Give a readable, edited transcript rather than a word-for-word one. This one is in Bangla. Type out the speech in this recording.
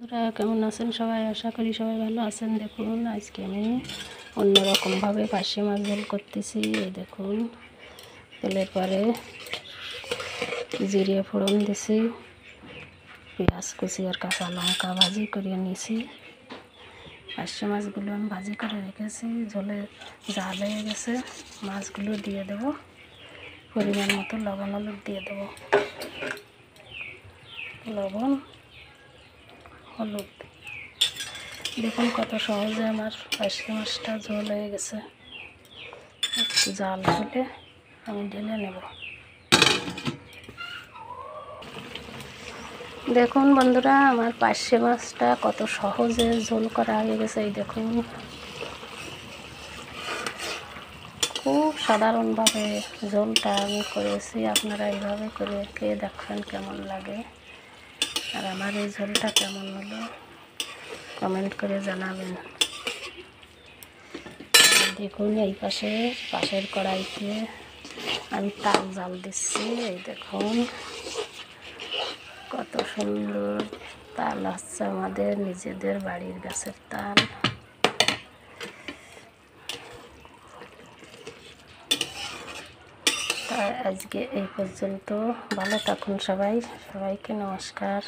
বন্ধুরা কেমন আছেন সবাই? আশা করি সবাই ভালো আছেন। দেখুন আজকে আমি অন্যরকমভাবে পার্শে মাছ ঝোল করতেছি। এই দেখুন তেলের পরে জিরে ফোড়ন দিছি, পেঁয়াজ কুচি আর কাঁচা লঙ্কা ভাজি করে নিয়েছি। পার্শে মাছগুলো আমি ভাজি করে রেখেছি, ঝোলে জাল হয়ে গেছে। মাছগুলো দিয়ে দেবো, পরিমাণ মতো লবণ হলুদ দিয়ে দেবো, লবণ হলুদ। দেখুন কত সহজে আমার পার্শে মাছটা ঝোল হয়ে গেছে। একটু জাল হলে আমি ঢেলে নেব। দেখুন বন্ধুরা আমার পার্শে মাছটা কত সহজে ঝোল করা হয়ে গেছে। এই দেখুন খুব সাধারণভাবে ঝোলটা আমি করেছি। আপনারা এইভাবে করে খেয়ে দেখবেন কেমন লাগে, আর আমার এই ঝোলটা কেমন হলো কমেন্ট করে জানাবেন। দেখুন এই পাশের কড়াইতে আমি তাল জাল দিচ্ছি। এই দেখুন কত সুন্দর তাল হচ্ছে, আমাদের নিজেদের বাড়ির গাছের তাল। তাই আজকে এই পর্যন্ত। ভালো থাকুন সবাই, সবাইকে নমস্কার।